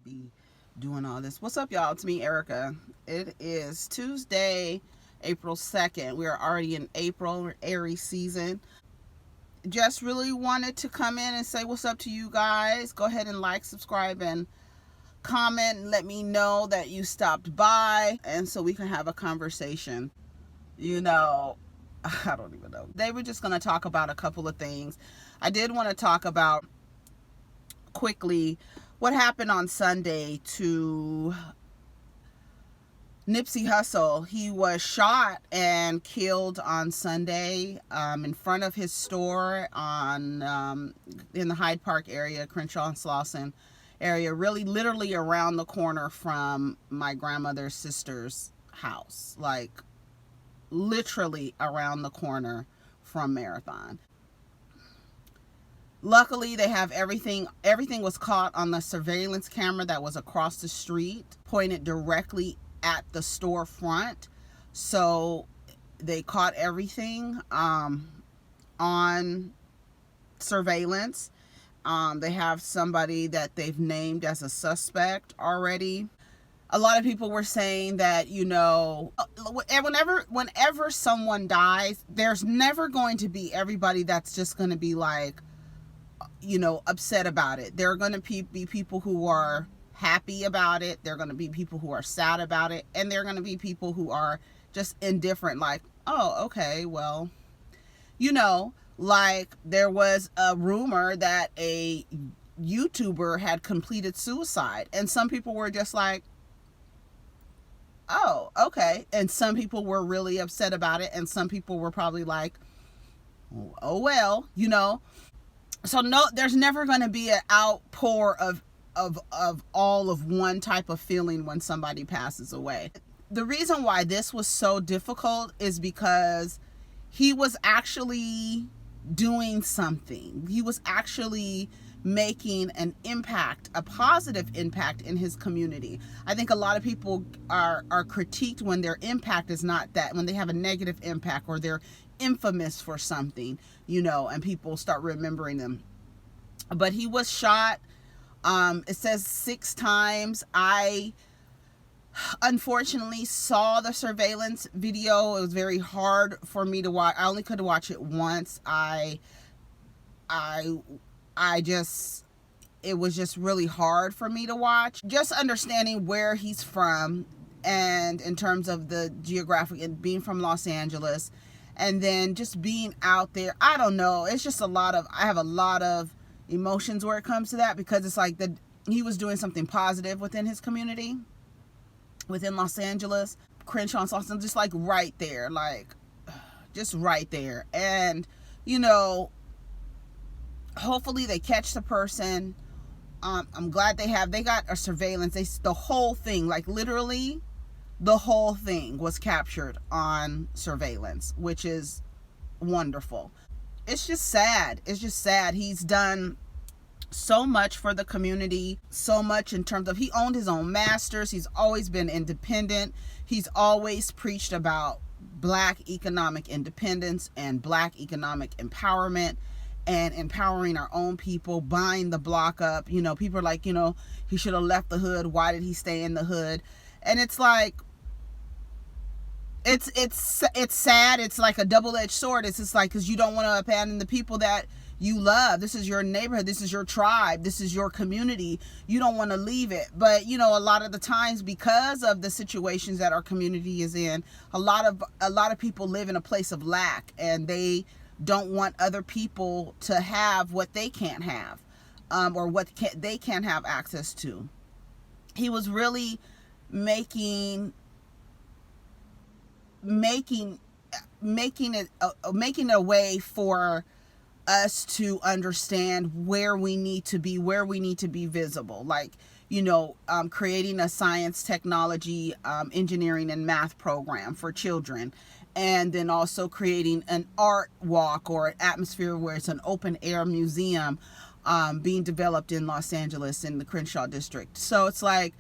be doing all this. What's up, y'all? It's me, Erica. It is Tuesday, April 2nd. We are already in April, Aries season. Just really wanted to come in and say what's up to you guys. Go ahead and like, subscribe, and comment and let me know that you stopped by, and so we can have a conversation. You know, I don't even know. They were just going to talk about a couple of things. I did want to talk about quickly what happened on Sunday to Nipsey Hussle. He was shot and killed on Sunday in front of his store in the Hyde Park area, Crenshaw and Slauson area, really literally around the corner from my grandmother's sister's house, like literally around the corner from Marathon. Luckily, they have everything was caught on the surveillance camera that was across the street, pointed directly at the storefront. So they caught everything on surveillance. They have somebody that they've named as a suspect already. A lot of people were saying that, whenever someone dies, there's never going to be everybody that's just going to be like, upset about it. There are going to be people who are happy about it. There are going to be people who are sad about it. And there are going to be people who are just indifferent, like, oh, okay, well, like there was a rumor that a YouTuber had completed suicide. And some people were just like, oh, okay. And some people were really upset about it. And some people were probably like, oh, well, So no, there's never going to be an outpour of all of one type of feeling when somebody passes away. The reason why this was so difficult is because he was actually doing something. He was actually making an impact, a positive impact in his community. I think a lot of people are critiqued when their impact is not that, when they have a negative impact or they're infamous for something, and people start remembering them. But he was shot, it says 6 times. I unfortunately saw the surveillance video. It was very hard for me to watch. I only could watch it once. It was just really hard for me to watch. Just understanding where he's from, and in terms of the geographic, and being from Los Angeles, and then just being out there. I don't know. It's just I have a lot of emotions where it comes to that, because it's like he was doing something positive within his community, within Los Angeles, Crenshaw and Slauson, just like right there, just right there. And, hopefully they catch the person. I'm glad they got a surveillance. The whole thing, like literally the whole thing was captured on surveillance, which is wonderful. It's just sad. He's done so much for the community, so much in terms of, he owned his own masters. He's always been independent. He's always preached about Black economic independence and Black economic empowerment, and empowering our own people, buying the block up. People are like, he should have left the hood. Why did he stay in the hood? And it's like, it's sad. It's like a double-edged sword. It's just like, because you don't want to abandon the people that you love. This is your neighborhood. This is your tribe. This is your community. You don't want to leave it. But, a lot of the times, because of the situations that our community is in, a lot of people live in a place of lack, and they don't want other people to have what they can't have, or they can't have access to. He was really making it a way for us to understand where we need to be visible, like creating a science, technology, engineering, and math program for children, and then also creating an art walk or an atmosphere where it's an open air museum being developed in Los Angeles in the Crenshaw district. So it's like,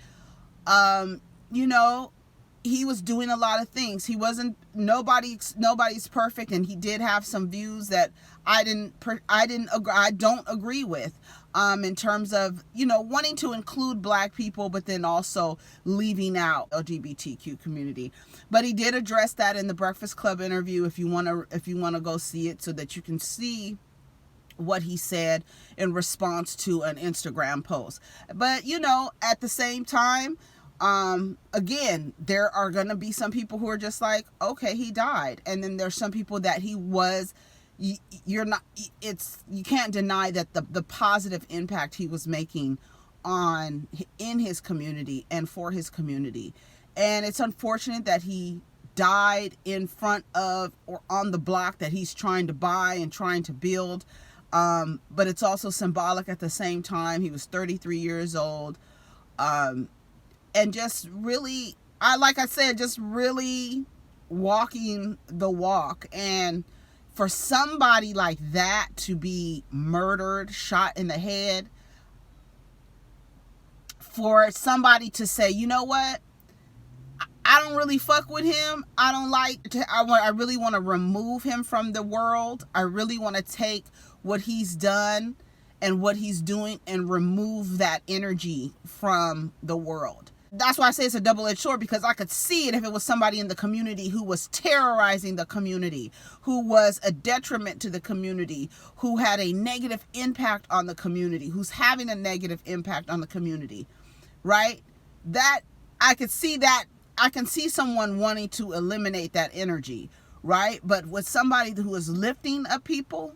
he was doing a lot of things. He wasn't, nobody's perfect, and he did have some views that I don't agree with. in terms of, wanting to include Black people, but then also leaving out LGBTQ community. But he did address that in the Breakfast Club interview. If you want to go see it, so that you can see what he said in response to an Instagram post. But at the same time, again, there are going to be some people who are just like, okay, he died. And then there's some people that he was, you can't deny that the positive impact he was making in his community and for his community. And it's unfortunate that he died in front of or on the block that he's trying to buy and trying to build. But it's also symbolic at the same time. He was 33 years old. And just really, just really walking the walk. And for somebody like that to be murdered, shot in the head, for somebody to say, you know what, I don't really fuck with him. I really want to remove him from the world. I really want to take what he's done and what he's doing and remove that energy from the world. That's why I say it's a double-edged sword, because I could see it if it was somebody in the community who was terrorizing the community, who was a detriment to the community, who had a negative impact on the community, who's having a negative impact on the community, right? That I could see that. I can see someone wanting to eliminate that energy, right? But with somebody who is lifting up people,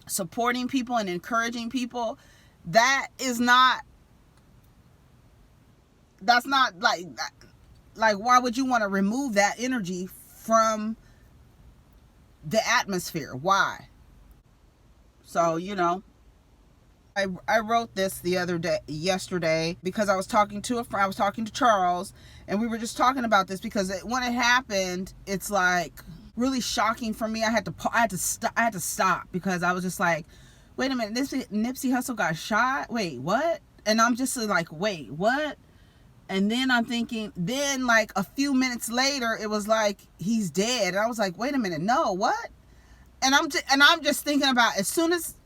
supporting people and encouraging people, that's not like why would you want to remove that energy from the atmosphere? Why? So, I wrote this yesterday, because I was talking to a friend. I was talking to Charles, and we were just talking about this, because when it happened, it's like really shocking for me. I had to stop, because I was just like, wait a minute, Nipsey Hussle got shot? Wait, what? And I'm just like, wait, what? And then I'm thinking, then like a few minutes later, it was like, he's dead. And I was like, wait a minute, no, what? And I'm just thinking about, as soon as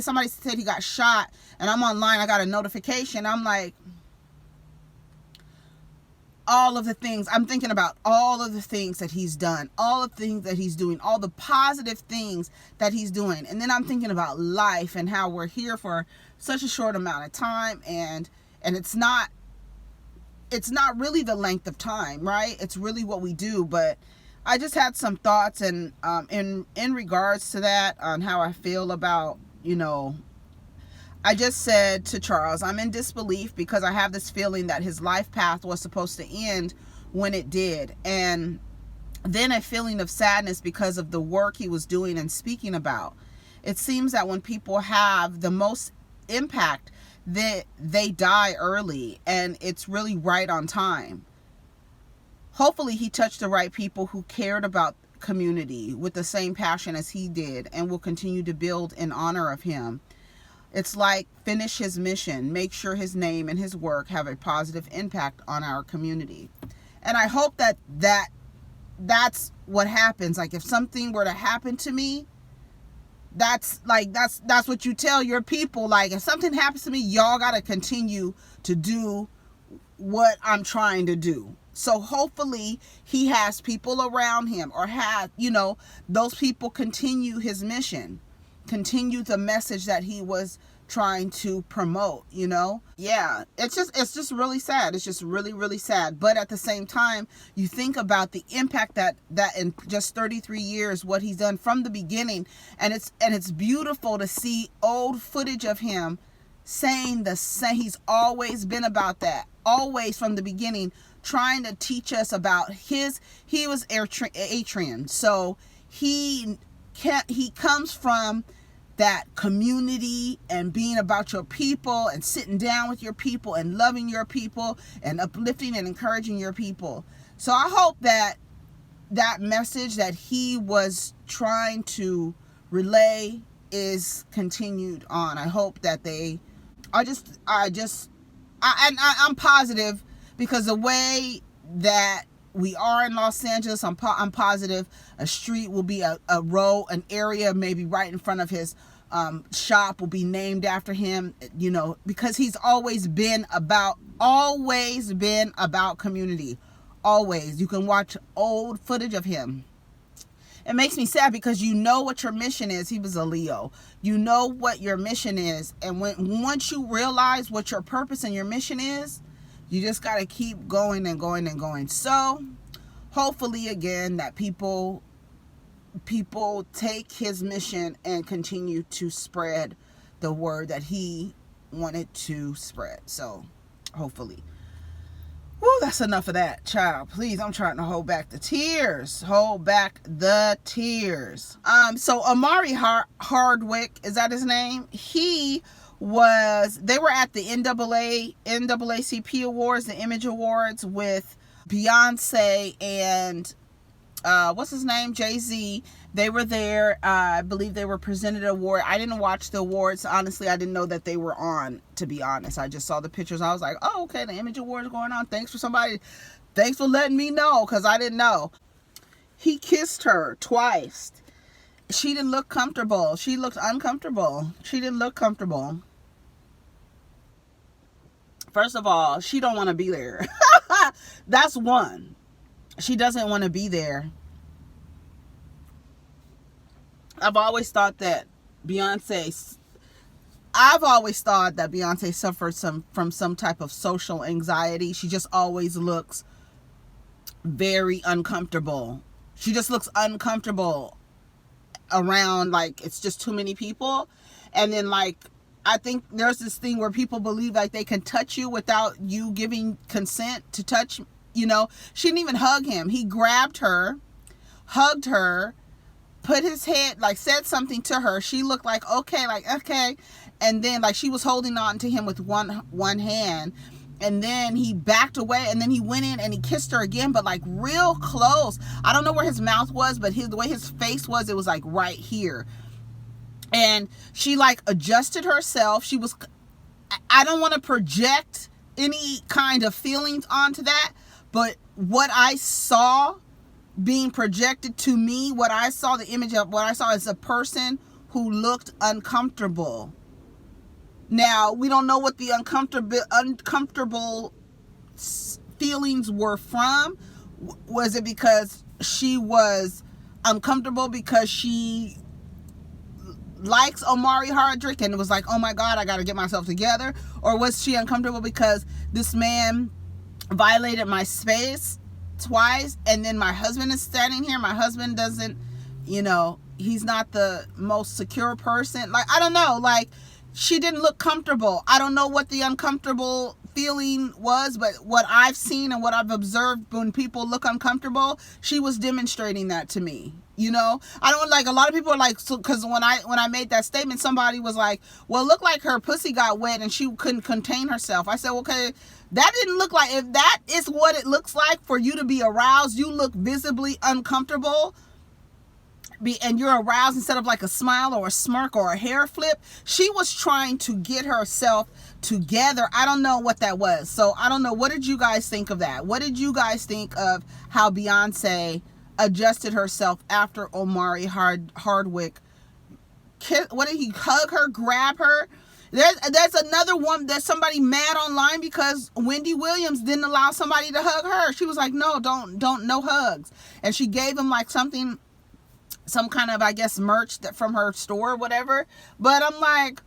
somebody said he got shot, and I'm online, I got a notification. I'm like, all of the things, I'm thinking about all of the things that he's done, all of the things that he's doing, all the positive things that he's doing. And then I'm thinking about life and how we're here for such a short amount of time. And it's not really the length of time, right? It's really what we do. But I just had some thoughts, and in regards to that, on how I feel about, I just said to Charles, I'm in disbelief, because I have this feeling that his life path was supposed to end when it did. And then a feeling of sadness because of the work he was doing and speaking about. It seems that when people have the most impact, they die early, and it's really right on time. Hopefully he touched the right people who cared about community with the same passion as he did, and will continue to build in honor of him. It's like, finish his mission, make sure his name and his work have a positive impact on our community. And I hope that's what happens. Like, if something were to happen to me, that's what you tell your people. Like, if something happens to me, y'all got to continue to do what I'm trying to do. So hopefully he has people around him, or those people continue his mission, continue the message that he was trying to promote, Yeah, it's just really sad. It's just really, really sad. But at the same time, you think about the impact that in just 33 years, what he's done from the beginning. And it's beautiful to see old footage of him saying he's always been about that, always from the beginning, trying to teach us about he was Eritrean. So he comes from that community, and being about your people, and sitting down with your people, and loving your people, and uplifting and encouraging your people. So I hope that message that he was trying to relay is continued on. I hope that I'm positive, because the way that we are in Los Angeles, I'm positive a street will be an area maybe right in front of his shop will be named after him, you know, because he's always been about community. Always. You can watch old footage of him. It makes me sad because you know what your mission is. He was a Leo. You know what your mission is. And once you realize what your purpose and your mission is, you just got to keep going and going and going. So hopefully, again, that people take his mission and continue to spread the word that he wanted to spread. So hopefully. Woo, that's enough of that, child. Please, I'm trying to hold back the tears. So Omari Hardwick, is that his name? They were at the NAACP Awards, the Image Awards, with Beyonce and what's his name? J0e. They were there. I believe they were presented an award. I didn't watch the awards. Honestly, I didn't know that they were on, to be honest. I just saw the pictures. I was like, oh, okay, the Image Awards going on. Thanks for letting me know, because I didn't know. He kissed her twice. She didn't look comfortable. She looked uncomfortable. She didn't look comfortable. First of all, she don't want to be there. That's one. She doesn't want to be there. I've always thought that Beyonce suffered from some type of social anxiety. She just always looks very uncomfortable. She just looks uncomfortable around, like, it's just too many people. And then, like, I think there's this thing where people believe like they can touch you without you giving consent to touch. You know, she didn't even hug him. He grabbed her, hugged her, put his head, like, said something to her. She looked like, okay. And then, like, she was holding on to him with one hand. And then he backed away, and then he went in and he kissed her again, but like real close. I don't know where his mouth was, but the way his face was, it was like right here. And she like adjusted herself. I don't want to project any kind of feelings onto that, but what I saw being projected to me, the image of what I saw is a person who looked uncomfortable. Now, we don't know what the uncomfortable feelings were from. Was it because she was uncomfortable because she likes Omari Hardwick and it was like, oh my God, I got to get myself together? Or was she uncomfortable because this man violated my space twice, and then my husband is standing here? My husband doesn't, he's not the most secure person. Like, I don't know. Like, she didn't look comfortable. I don't know what the uncomfortable feeling was, but what I've seen and what I've observed when people look uncomfortable, she was demonstrating that to me. I don't like, a lot of people are like, so, because when I made that statement, somebody was like, well, it looked like her pussy got wet and she couldn't contain herself. I said, okay, that didn't look like, if that is what it looks like for you to be aroused, you look visibly uncomfortable, and you're aroused instead of like a smile or a smirk or a hair flip. She was trying to get herself together. I don't know what that was. So I don't know. What did you guys think of that? What did you guys think of how Beyonce adjusted herself after Omari Hardwick? What did he hug her, grab her? There's another one. There's somebody mad online because Wendy Williams didn't allow somebody to hug her. She was like, no, don't, no hugs. And she gave him like something, some kind of, I guess, merch from her store or whatever. But I'm like,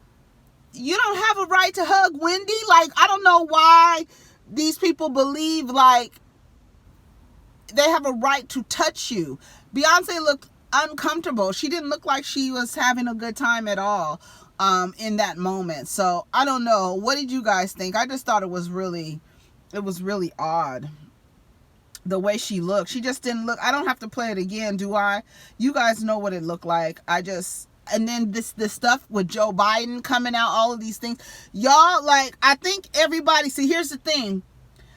you don't have a right to hug Wendy. Like, I don't know why these people believe like they have a right to touch you. Beyonce looked uncomfortable. She didn't look like she was having a good time at all in that moment. So I don't know. What did you guys think? I just thought it was really odd. The way she looked. She just didn't look. I don't have to play it again, do I? You guys know what it looked like. And then this stuff with Joe Biden coming out, all of these things. Y'all, like, I think everybody, see, here's the thing.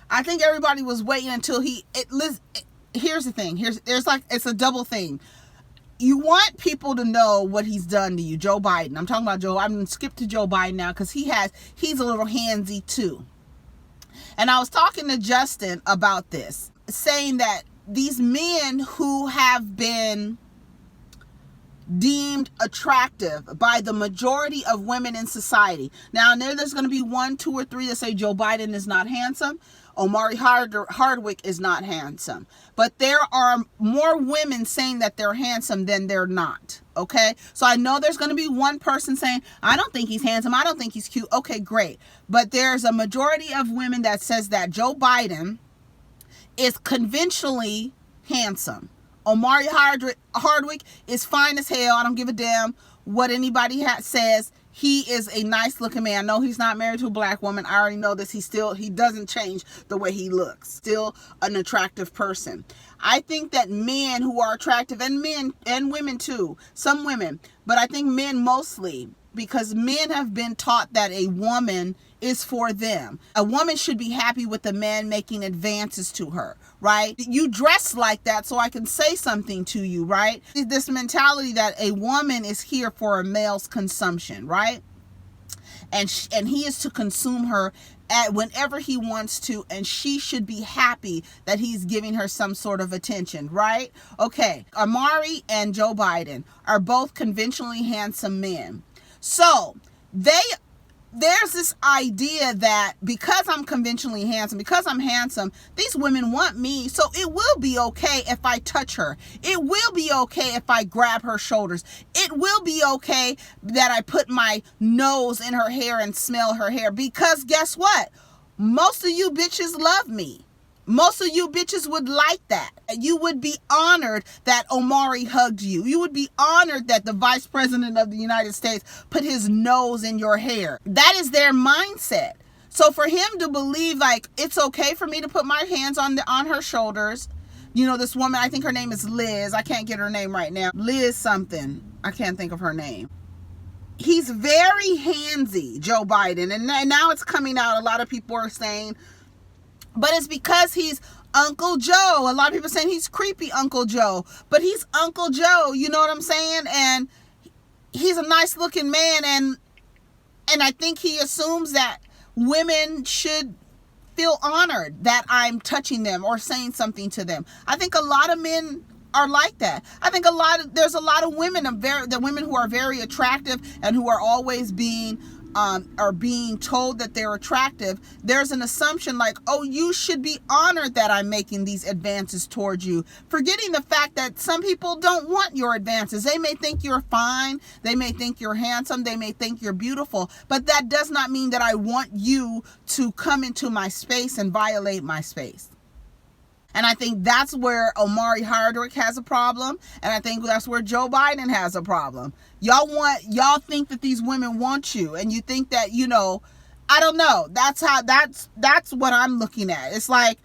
I think everybody was waiting until here's the thing. It's a double thing. You want people to know what he's done to you, Joe Biden. I'm talking about Joe. I'm going to skip to Joe Biden now because he's a little handsy too. And I was talking to Justin about this, saying that these men who have been deemed attractive by the majority of women in society. Now, there's going to be 1, 2, or 3 that say Joe Biden is not handsome. Omari Hardwick is not handsome. But there are more women saying that they're handsome than they're not. Okay? So I know there's going to be one person saying, I don't think he's handsome. I don't think he's cute. Okay, great. But there's a majority of women that says that Joe Biden is conventionally handsome. Omari Hardwick is fine as hell. I don't give a damn what anybody says. He is a nice looking man. No, he's not married to a black woman. I already know this. He doesn't change the way he looks. Still an attractive person. I think that men who are attractive, and men and women too, some women, but I think men mostly, because men have been taught that a woman is for them. A woman should be happy with a man making advances to her, right? You dress like that so I can say something to you, right? This mentality that a woman is here for a male's consumption, right? And he is to consume her at whenever he wants to, and she should be happy that he's giving her some sort of attention, right? Okay, Omari and Joe Biden are both conventionally handsome men. So there's this idea that because I'm conventionally handsome, because I'm handsome, these women want me, so it will be okay if I touch her. It will be okay if I grab her shoulders. It will be okay that I put my nose in her hair and smell her hair, because guess what? Most of you bitches love me. Most of you bitches would like that. You would be honored that Omari hugged you. You would be honored that the Vice President of the United States put his nose in your hair. That is their mindset. So for him to believe like it's okay for me to put my hands on her shoulders, you know, this woman, I think her name is Liz. I can't get her name right now. Liz something. I can't think of her name. He's very handsy, Joe Biden. And now it's coming out. A lot of people are saying, but it's because he's Uncle Joe. A lot of people saying he's creepy Uncle Joe. But he's Uncle Joe, you know what I'm saying? And he's a nice looking man. And I think he assumes that women should feel honored that I'm touching them or saying something to them. I think a lot of men are like that. I think there's a lot of women, the women who are very attractive and who are always being told that they're attractive. There's an assumption like, oh, you should be honored that I'm making these advances towards you, forgetting the fact that some people don't want your advances. They may think you're fine, they may think you're handsome, they may think you're beautiful, but that does not mean that I want you to come into my space and violate my space. And I think that's where Omari Hardwick has a problem. And I think that's where Joe Biden has a problem. Y'all think that these women want you. And you think that, you know, I don't know. That's what I'm looking at. It's like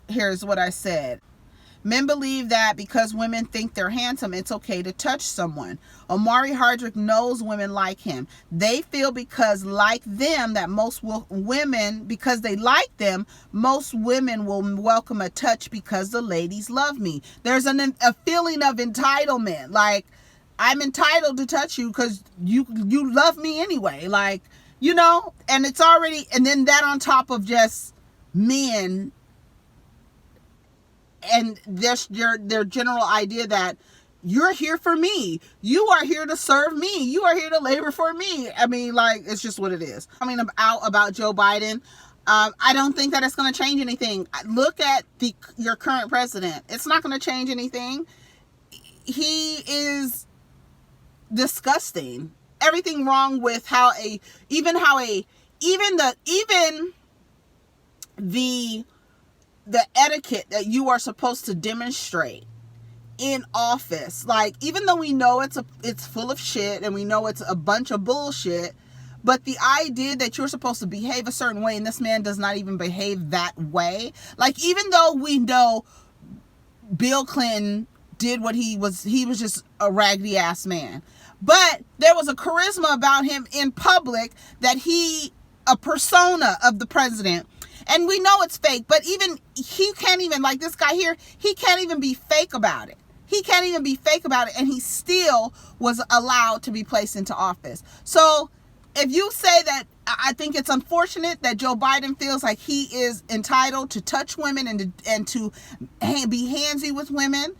here's what I said. Men believe that because women think they're handsome, it's okay to touch someone. Omari Hardwick knows women like him. They feel because like them that most women, because they like them, most women will welcome a touch because the ladies love me. There's a feeling of entitlement. Like, I'm entitled to touch you because you love me anyway. Like, you know, and it's already, and then that on top of just men and there's their general idea that you're here for me. You are here to serve me. You are here to labor for me. I mean, like, it's just what it is. I mean, about Joe Biden, I don't think that it's going to change anything. Look at your current president. It's not going to change anything. He is disgusting. Everything wrong with even the etiquette that you are supposed to demonstrate in office. Like, even though we know it's full of shit and we know it's a bunch of bullshit, but the idea that you're supposed to behave a certain way and this man does not even behave that way. Like, even though we know Bill Clinton did what he was just a raggedy ass man, but there was a charisma about him in public that a persona of the president. And we know it's fake, but even he can't even, like this guy here, he can't even be fake about it. He can't even be fake about it, and he still was allowed to be placed into office. So if you say that, I think it's unfortunate that Joe Biden feels like he is entitled to touch women and to be handsy with women.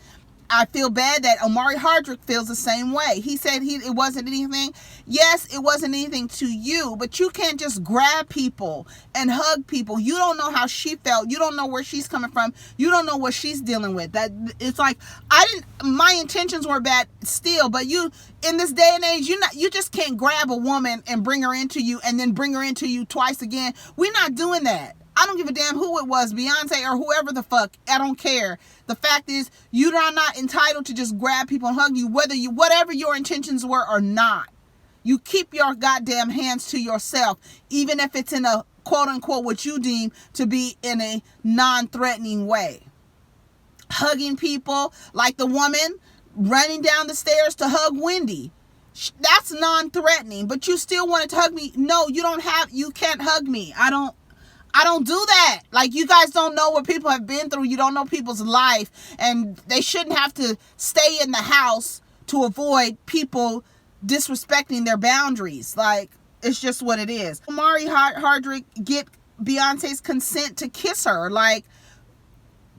I feel bad that Omari Hardrick feels the same way. He said it wasn't anything. Yes, it wasn't anything to you, but you can't just grab people and hug people. You don't know how she felt. You don't know where she's coming from. You don't know what she's dealing with. That it's like my intentions were bad still, but you, in this day and age, you just can't grab a woman and bring her into you and then bring her into you twice again. We're not doing that. I don't give a damn who it was, Beyonce or whoever the fuck. I don't care. The fact is, you are not entitled to just grab people and hug you, whatever your intentions were or not. You keep your goddamn hands to yourself, even if it's in a quote unquote what you deem to be in a non-threatening way. Hugging people like the woman running down the stairs to hug Wendy. That's non-threatening, but you still wanted to hug me. No, you can't hug me. I don't do that. Like, you guys don't know what people have been through. You don't know people's life, and they shouldn't have to stay in the house to avoid people disrespecting their boundaries. Like, it's just what it is. Omari Hardrick get Beyonce's consent to kiss her. Like,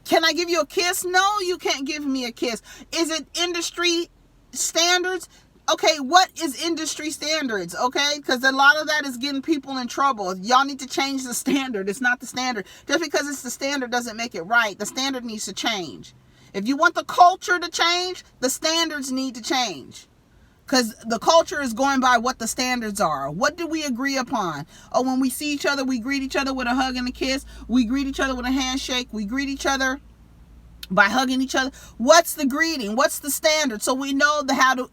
can I give you a kiss? No, you can't give me a kiss. Is it industry standards? Okay, what is industry standards? Okay, because a lot of that is getting people in trouble. Y'all need to change the standard. It's not the standard. Just because it's the standard doesn't make it right. The standard needs to change. If you want the culture to change, the standards need to change. Because the culture is going by what the standards are. What do we agree upon? Oh, when we see each other, we greet each other with a hug and a kiss. We greet each other with a handshake. We greet each other by hugging each other. What's the greeting? What's the standard? So we know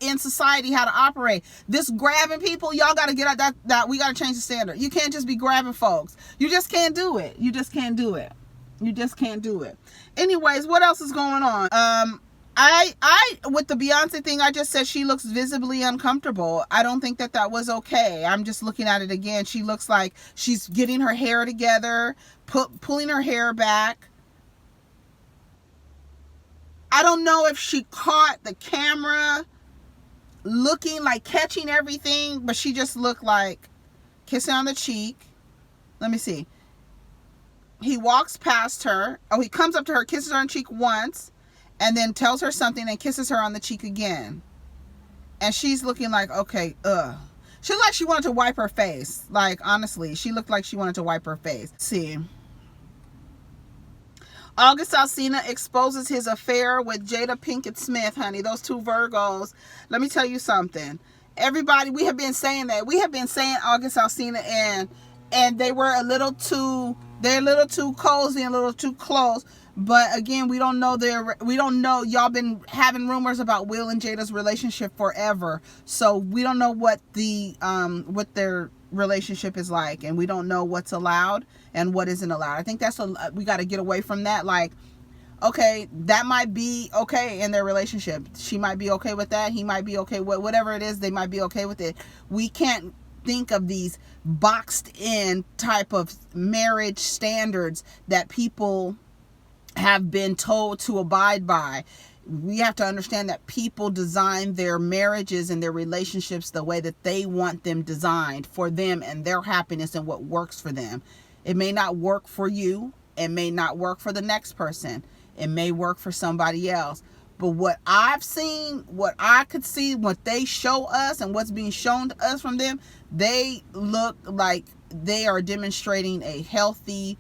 in society how to operate. This grabbing people, y'all got to get out that we got to change the standard. You can't just be grabbing folks. You just can't do it. You just can't do it. You just can't do it. Anyways, what else is going on? I with the Beyonce thing, I just said she looks visibly uncomfortable. I don't think that was okay. I'm just looking at it again. She looks like she's getting her hair together, pulling her hair back. I don't know if she caught the camera looking like catching everything, but she just looked like kissing on the cheek. Let me see. He walks past her. Oh, he comes up to her, kisses her on the cheek once, and then tells her something and kisses her on the cheek again. And she's looking like, okay, She looked like she wanted to wipe her face. Like, honestly, she looked like she wanted to wipe her face. Let's see. August Alsina exposes his affair with Jada Pinkett Smith, honey. Those two Virgos. Let me tell you something. Everybody, we have been saying that. We have been saying August Alsina and they're a little too cozy and a little too close. But again, we don't know y'all been having rumors about Will and Jada's relationship forever. So we don't know what their relationship is like, and we don't know what's allowed and what isn't allowed. I think we got to get away from that. Like, okay, that might be okay in their relationship. She might be okay with that. He might be okay with whatever it is. They might be okay with it. We can't think of these boxed in type of marriage standards that people have been told to abide by. We have to understand that people design their marriages and their relationships the way that they want them designed for them and their happiness and what works for them. It may not work for you. It may not work for the next person. It may work for somebody else. But what I've seen, what I could see, what they show us and what's being shown to us from them, they look like they are demonstrating a healthy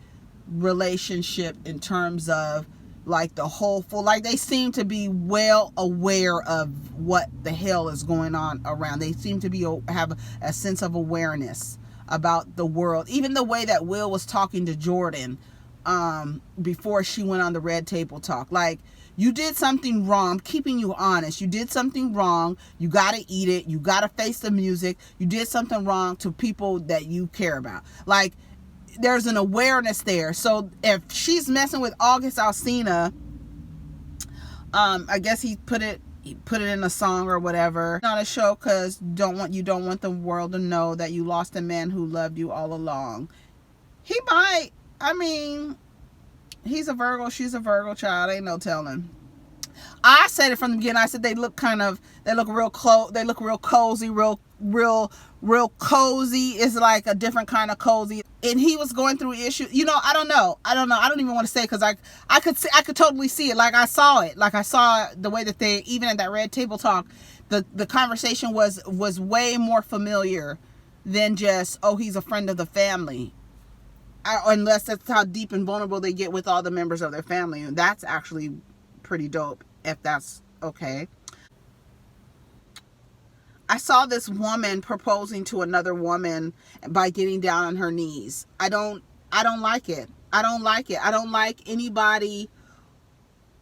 relationship in terms of like the wholeful, like they seem to be well aware of what the hell is going on around. They seem to have a sense of awareness about the world. Even the way that Will was talking to Jordan before she went on the Red Table Talk. Like, you did something wrong. I'm keeping you honest. You did something wrong. You got to eat it. You got to face the music. You did something wrong to people that you care about. Like, there's an awareness there. So if she's messing with August Alsina, I guess he put it in a song or whatever on a show, because you don't want the world to know that you lost a man who loved you all along. He might. I mean, he's a Virgo, she's a Virgo, child. Ain't no telling. I said it from the beginning. I said they look real close. They look real cozy, real cozy. It's like a different kind of cozy. and he was going through issues. I don't know. I don't even want to say, because I could totally see it. Like I saw it. Like I saw the way that they, even at that Red Table Talk, the conversation was way more familiar than just, oh, he's a friend of the family. Unless that's how deep and vulnerable they get with all the members of their family. And that's actually pretty dope, if that's okay. I saw this woman proposing to another woman by getting down on her knees. I don't like it. I don't like it. I don't like anybody.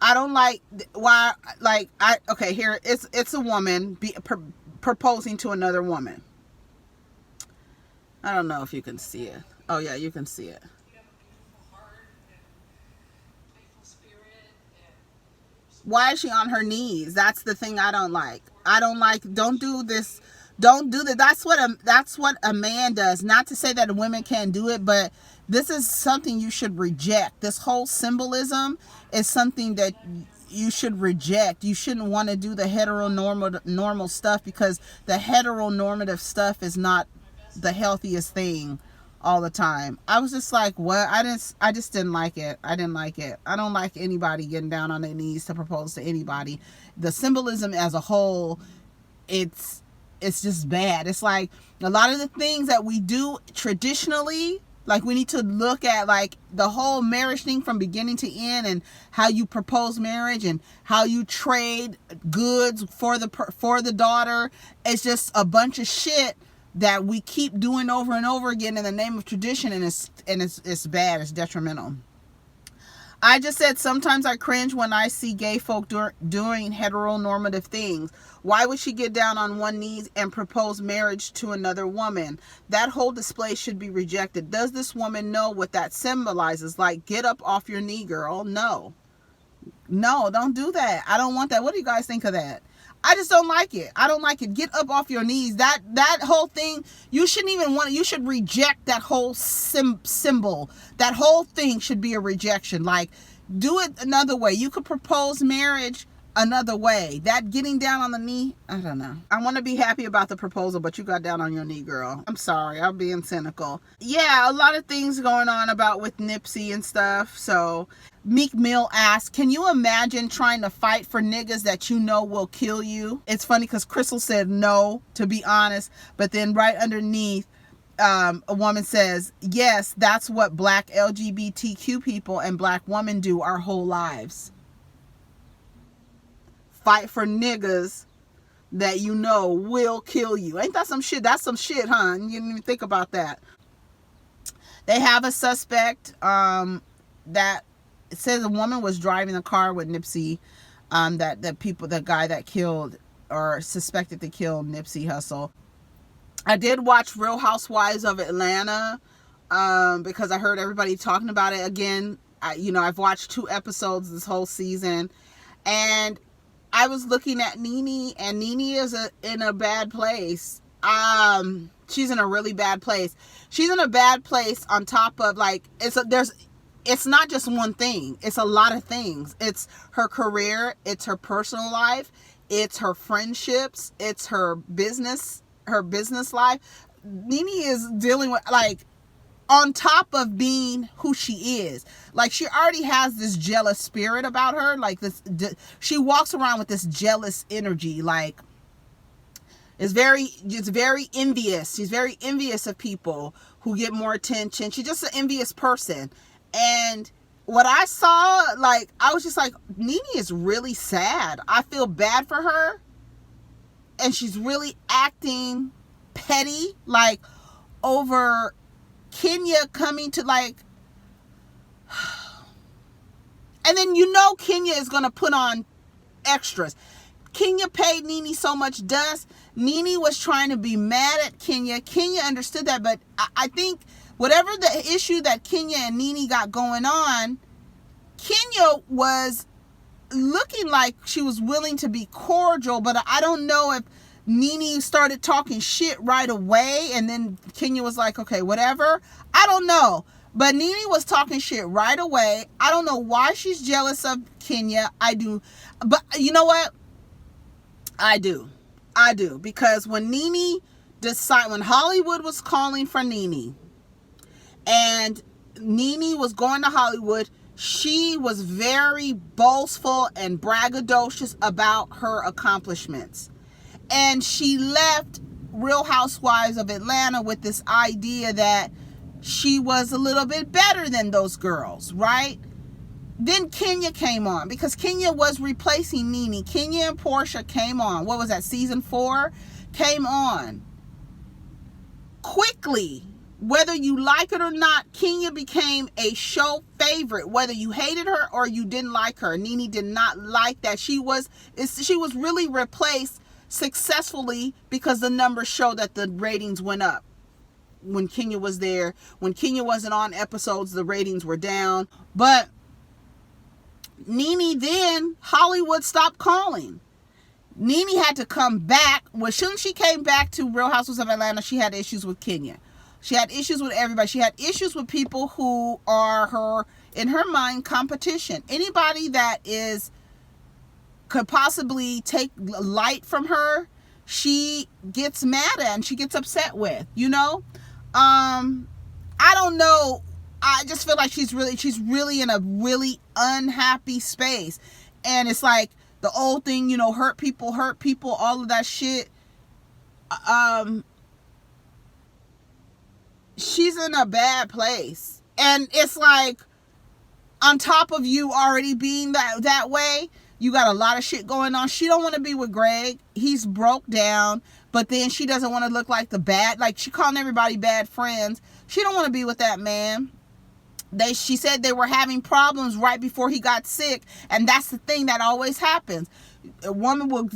I don't like why, like, okay, here, it's a woman proposing to another woman. I don't know if you can see it. Oh yeah, you can see it. Why is she on her knees? That's the thing I don't like. Don't do this. Don't do that. That's what a man does. Not to say that women can't do it, but this is something you should reject. This whole symbolism is something that you should reject. You shouldn't want to do the heteronormal stuff, because the heteronormative stuff is not the healthiest thing all the time. I was just like, what? I just didn't like it. I didn't like it. I don't like anybody getting down on their knees to propose to anybody. The symbolism as a whole, it's just bad. It's like a lot of the things that we do traditionally, like we need to look at like the whole marriage thing from beginning to end, and how you propose marriage and how you trade goods for the daughter. It's just a bunch of shit that we keep doing over and over again in the name of tradition, and it's bad. It's detrimental. I just said sometimes I cringe when I see gay folk doing heteronormative things. Why would she get down on one knee and propose marriage to another woman? That whole display should be rejected. Does this woman know what that symbolizes? Like, get up off your knee, girl. No, don't do that. I don't want that. What do you guys think of that? I just don't like it. I don't like it. Get up off your knees. That whole thing, you shouldn't even want it. You should reject that whole symbol. That whole thing should be a rejection. Like, do it another way. You could propose marriage another way. That getting down on the knee, I don't know. I want to be happy about the proposal, but you got down on your knee, girl. I'm sorry. I'm being cynical. Yeah, a lot of things going on about with Nipsey and stuff. So Meek Mill asks, can you imagine trying to fight for niggas that you know will kill you? It's funny because Crystal said no, to be honest. But then right underneath, a woman says, yes, that's what black LGBTQ people and black women do our whole lives. Fight for niggas that you know will kill you. Ain't that some shit? That's some shit, huh? You didn't even think about that. They have a suspect that it says a woman was driving a car with Nipsey. The guy that killed or suspected to kill Nipsey Hussle. I did watch Real Housewives of Atlanta because I heard everybody talking about it again. I've watched 2 episodes this whole season, and I was looking at Nene, and Nene is in a bad place. She's in a really bad place. She's in a bad place on top of, like, it's not just one thing. It's a lot of things. It's her career. It's her personal life. It's her friendships. It's her business life. Nene is dealing with, like, on top of being who she is, like, she already has this jealous spirit about her. Like, she walks around with this jealous energy. Like, it's very envious. She's very envious of people who get more attention. She's just an envious person. And what I saw, like, I was just like, Nene is really sad. I feel bad for her. And she's really acting petty, like, over Kenya coming to, like, and then Kenya is going to put on extras. Kenya paid Nene so much dust. Nene was trying to be mad at Kenya. Kenya understood that, but I think whatever the issue that Kenya and Nene got going on, Kenya was looking like she was willing to be cordial, but I don't know if Nene started talking shit right away, and then Kenya was like, okay, whatever. I don't know. But Nene was talking shit right away. I don't know why she's jealous of Kenya. I do. But you know what? I do. Because when Hollywood was calling for Nene, And Nene was going to Hollywood. She was very boastful and braggadocious about her accomplishments. And she left Real Housewives of Atlanta with this idea that she was a little bit better than those girls, right? Then Kenya came on, because Kenya was replacing Nene. Kenya and Portia came on. What was that, season 4? Came on. Quickly, whether you like it or not, Kenya became a show favorite, whether you hated her or you didn't like her. Nene did not like that. She was really replaced successfully because the numbers show that the ratings went up when Kenya was there. When Kenya wasn't on episodes, the ratings were down. But Nene, then Hollywood stopped calling. Nene had to come back. Well, soon she came back to Real Housewives of Atlanta, she had issues with Kenya. She had issues with everybody. She had issues with people who are her, in her mind, competition. Anybody that could possibly take light from her, she gets mad at and she gets upset with, you know? I don't know. I just feel like she's really in a really unhappy space. And it's like the old thing, you know, hurt people, all of that shit. She's in a bad place. And it's like, on top of you already being that way, you got a lot of shit going on. She don't want to be with Greg. He's broke down. But then she doesn't want to look like she calling everybody bad friends. She don't want to be with that man. She said they were having problems right before he got sick. And that's the thing that always happens. A woman will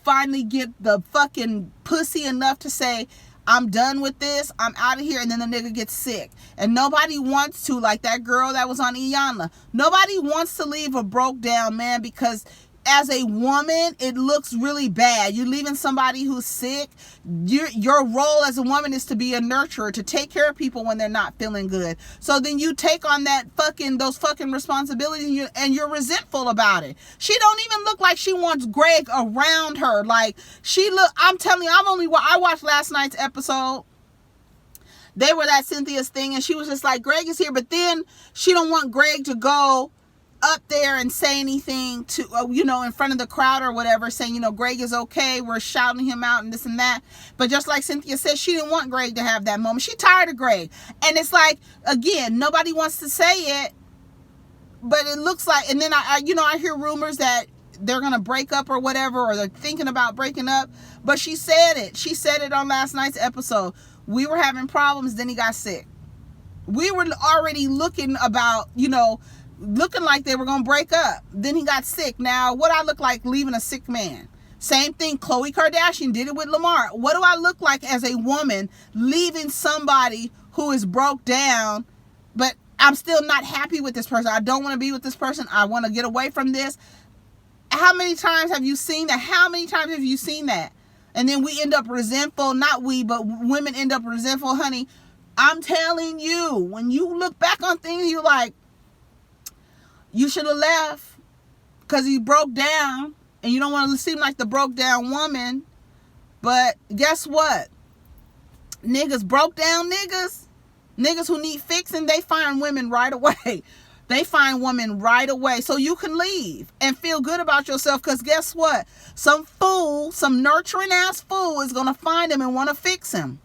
finally get the fucking pussy enough to say, I'm done with this, I'm out of here, and then the nigga gets sick. And nobody wants to, like that girl that was on Iyanla. Nobody wants to leave a broke down man, because as a woman, it looks really bad. You're leaving somebody who's sick. Your role as a woman is to be a nurturer, to take care of people when they're not feeling good. So then you take on those fucking responsibilities, and you're resentful about it. She don't even look like she wants Greg around her. Like, I'm telling you, I watched last night's episode. They were at Cynthia's thing, and she was just like, Greg is here, but then she don't want Greg to go up there and say anything to, in front of the crowd or whatever, saying, Greg is okay, we're shouting him out and this and that. But just like Cynthia said, she didn't want Greg to have that moment. She tired of Greg. And it's like, again, nobody wants to say it, but it looks like, and then I hear rumors that they're going to break up or whatever, or they're thinking about breaking up. But she said it on last night's episode. We were having problems, then he got sick. We were already looking like they were going to break up. Then he got sick. Now, what I look like leaving a sick man? Same thing, Khloe Kardashian did it with Lamar. What do I look like as a woman leaving somebody who is broke down, but I'm still not happy with this person? I don't want to be with this person. I want to get away from this. How many times have you seen that? And then we end up resentful. Not we, but women end up resentful, honey. I'm telling you, when you look back on things, you're like, you should have left because he broke down, and you don't want to seem like the broke down woman. But guess what? Broke down niggas who need fixing, they find women right away. They find women right away. So you can leave and feel good about yourself, because guess what? Some nurturing ass fool is going to find him and want to fix him,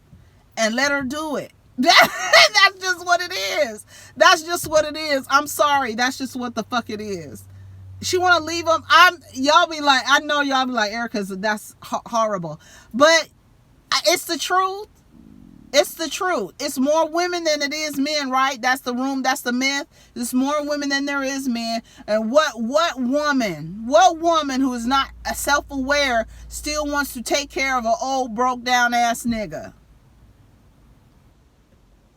and let her do it. That's just what it is. That's just what it is. I'm sorry. That's just what the fuck it is. She want to leave him. I know y'all be like, Erica, that's horrible. But it's the truth. It's the truth. It's more women than it is men, right? That's the myth. There's more women than there is men. And what woman who is not self-aware still wants to take care of an old broke down ass nigga?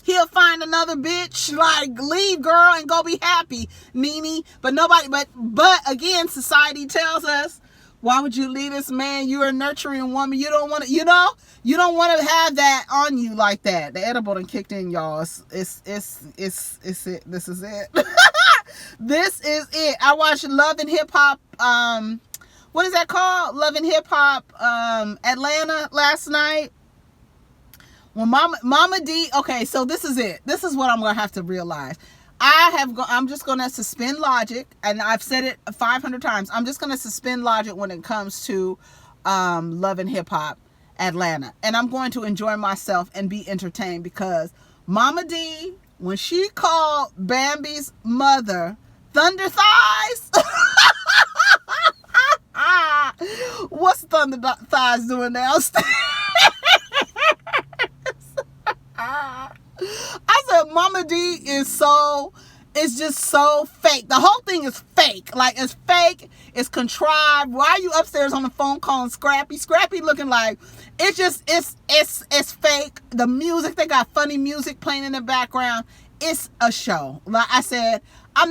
He'll find another bitch. Like, leave, girl, and go be happy, Nene. But again, society tells us, why would you leave this man? You're a nurturing woman. You don't want to, you don't want to have that on you like that. The edible done kicked in, y'all. It's it. This is it. This is it. I watched Love and Hip Hop. What is that called? Love and Hip Hop Atlanta last night. When Mama D, okay, so this is it. This is what I'm gonna have to realize. I'm just gonna suspend logic, and I've said it 500 times. I'm just gonna suspend logic when it comes to Love and Hip Hop Atlanta, and I'm going to enjoy myself and be entertained, because Mama D, when she called Bambi's mother Thunder Thighs, what's Thunder Thighs doing downstairs? I said, Mama D it's just so fake. The whole thing is fake. Like, it's fake. It's contrived. Why are you upstairs on the phone calling Scrappy? Scrappy looking like, it's fake. The music, they got funny music playing in the background. It's a show. Like I said, I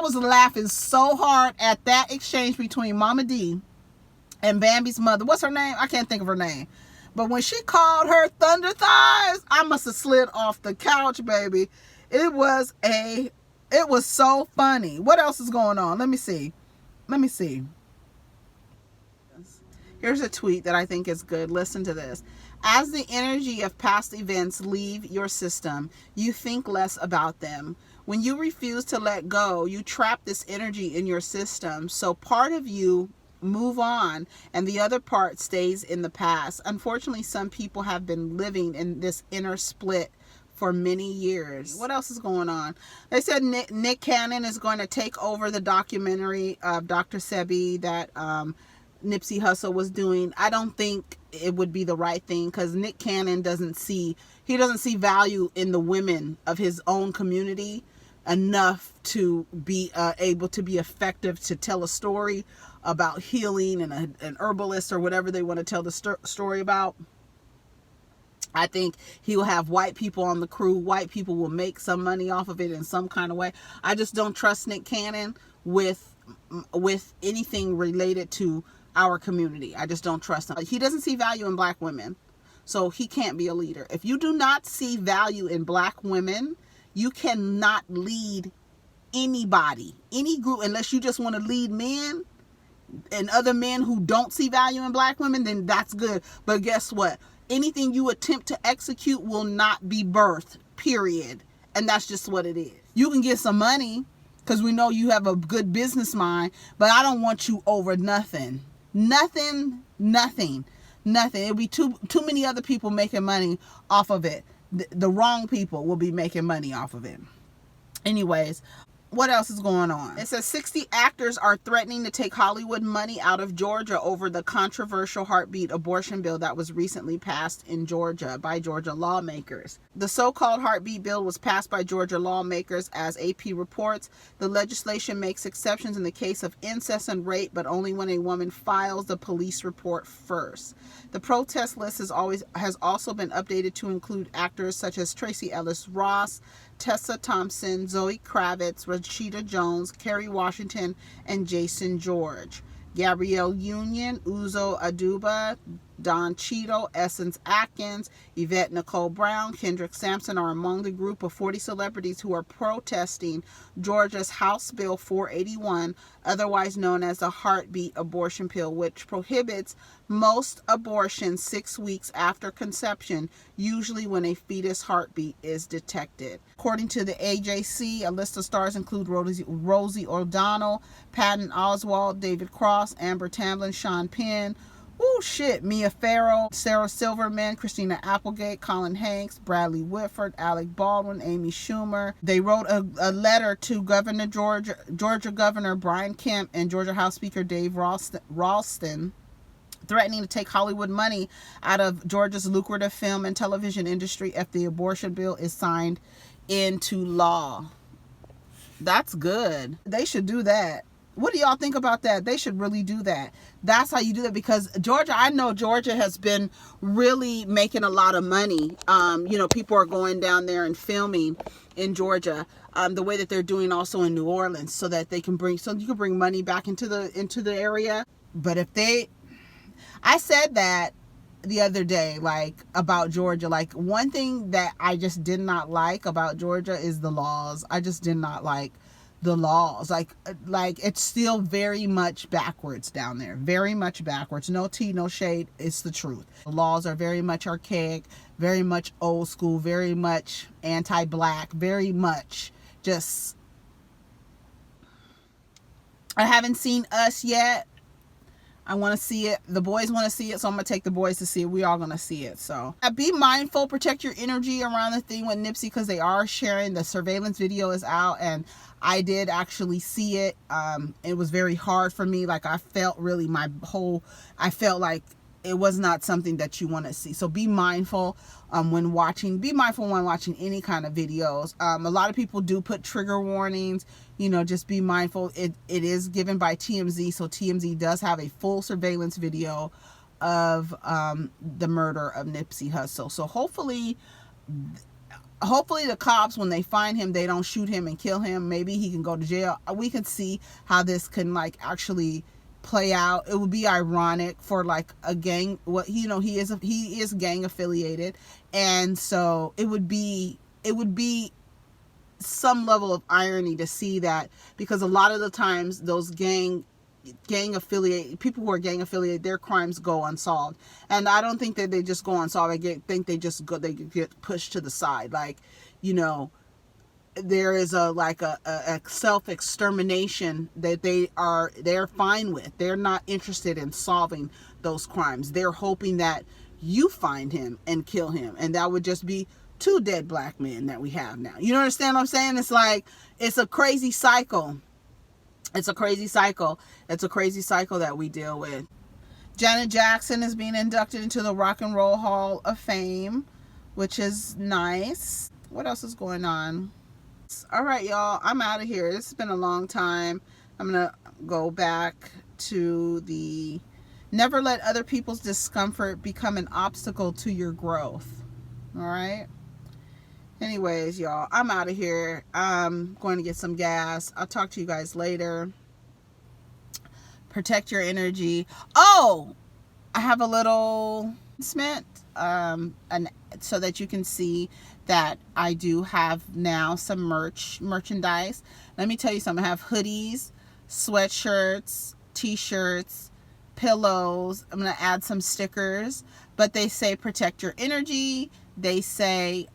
was laughing so hard at that exchange between Mama D and Bambi's mother. What's her name? I can't think of her name. But when she called her Thunder Thighs, I must have slid off the couch, baby. It was so funny. What else is going on? Let me see. Here's a tweet that I think is good. Listen to this. As the energy of past events leave your system, you think less about them. When you refuse to let go, you trap this energy in your system. So part of you move on and the other part stays in the past. Unfortunately, some people have been living in this inner split for many years. What else is going on? They said Nick Cannon is going to take over the documentary of Dr. Sebi that Nipsey Hussle was doing. I don't think it would be the right thing, because Nick Cannon doesn't see value in the women of his own community enough to be able to be effective to tell a story about healing and an herbalist or whatever they want to tell the story about. I think he will have white people on the crew. White people will make some money off of it in some kind of way. I just don't trust Nick Cannon with anything related to our community. I just don't trust him. He doesn't see value in black women, so he can't be a leader. If you do not see value in black women, you cannot lead anybody, any group, unless you just want to lead men and other men who don't see value in black women, then that's good. But guess what? Anything you attempt to execute will not be birthed, period. And that's just what it is. You can get some money because we know you have a good business mind, but I don't want you over nothing. Nothing. It'll be too many other people making money off of it. The wrong people will be making money off of it. Anyways, what else is going on? It says 60 actors are threatening to take Hollywood money out of Georgia over the controversial heartbeat abortion bill that was recently passed in Georgia by Georgia lawmakers. The so-called heartbeat bill was passed by Georgia lawmakers, as AP reports. The legislation makes exceptions in the case of incest and rape, but only when a woman files the police report first. The protest list has also been updated to include actors such as Tracee Ellis Ross, Tessa Thompson, Zoe Kravitz, Rashida Jones, Kerry Washington, and Jason George. Gabrielle Union, Uzo Aduba, Don Cheadle, Essence Atkins, Yvette Nicole Brown, Kendrick Sampson are among the group of 40 celebrities who are protesting Georgia's House Bill 481, otherwise known as the heartbeat abortion pill, which prohibits most abortions 6 weeks after conception, usually when a fetus heartbeat is detected. According to the AJC, a list of stars include Rosie O'Donnell, Patton Oswalt, David Cross, Amber Tamblyn, Sean Penn, Mia Farrow, Sarah Silverman, Christina Applegate, Colin Hanks, Bradley Whitford, Alec Baldwin, Amy Schumer. They wrote a letter to Georgia Governor Brian Kemp and Georgia House Speaker Dave Ralston, threatening to take Hollywood money out of Georgia's lucrative film and television industry if the abortion bill is signed into law. That's good. They should do that. What do y'all think about that? They should really do that. That's how you do that, because I know Georgia has been really making a lot of money. People are going down there and filming in Georgia, the way that they're doing also in New Orleans, so that you can bring money back into the area. But I said that the other day, about Georgia, one thing that I just did not like about Georgia is the laws. I just did not like the laws. Like it's still very much backwards down there. Very much backwards. No tea, no shade. It's the truth. The laws are very much archaic, very much old school, very much anti-black, very much just... I haven't seen Us yet. I want to see it. The boys want to see it, so I'm going to take the boys to see it. We all going to see it. So be mindful. Protect your energy around the thing with Nipsey, because they are sharing. The surveillance video is out, and I did actually see it. It was very hard for me. Like, I felt really I felt like it was not something that you want to see. So be mindful when watching. Be mindful when watching any kind of videos. A lot of people do put trigger warnings. You know, just be mindful. It is given by TMZ, so TMZ does have a full surveillance video of the murder of Nipsey Hussle. So hopefully the cops, when they find him, they don't shoot him and kill him. Maybe he can go to jail. We can see how this can like actually play out. It would be ironic for like a gang. What, you know, he is gang affiliated, and so it would be some level of irony to see that, because a lot of the times those gang affiliate people who are gang affiliated, their crimes go unsolved, and I don't think that they just go unsolved. They get pushed to the side. Like, you know, there is a self-extermination that they're fine with. They're not interested in solving those crimes. They're hoping that you find him and kill him, and that would just be 2 dead black men that we have now. You understand what I'm saying? It's like, it's a crazy cycle. It's a crazy cycle. It's a crazy cycle that we deal with. Janet Jackson is being inducted into the Rock and Roll Hall of Fame, which is nice. What else is going on? All right, y'all. I'm out of here. This has been a long time. I'm going to go back to the never let other people's discomfort become an obstacle to your growth. All right? Anyways, y'all, I'm out of here. I'm going to get some gas. I'll talk to you guys later. Protect your energy. Oh, I have a little announcement, and so that you can see that I do have now some merchandise. Let me tell you something. I have hoodies, sweatshirts, t-shirts, pillows. I'm going to add some stickers, but they say protect your energy. They say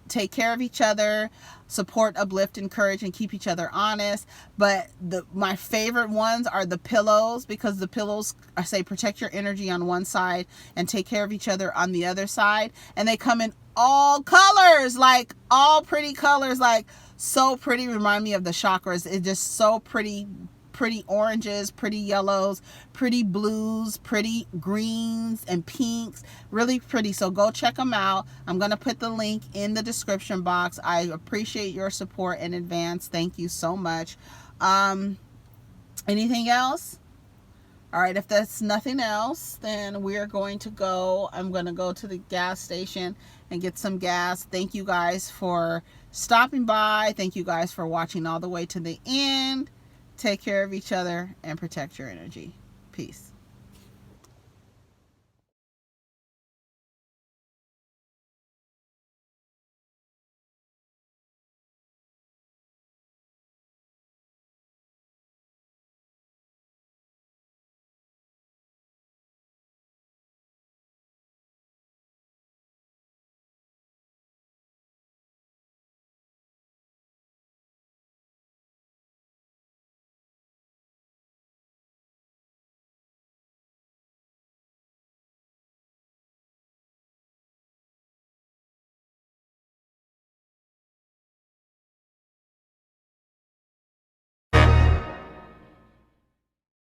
take care of each other, support, uplift, encourage, and keep each other honest. But my favorite ones are the pillows, because the pillows say protect your energy on one side and take care of each other on the other side. And they come in all colors, like all pretty colors, like so pretty. Remind me of the chakras. It's just so pretty. Pretty oranges, pretty yellows, pretty blues, pretty greens and pinks. Really pretty. So go check them out. I'm going to put the link in the description box. I appreciate your support in advance. Thank you so much. Anything else? All right, if that's nothing else, then we're going to go. I'm going to go to the gas station and get some gas. Thank you guys for stopping by. Thank you guys for watching all the way to the end. Take care of each other and protect your energy. Peace.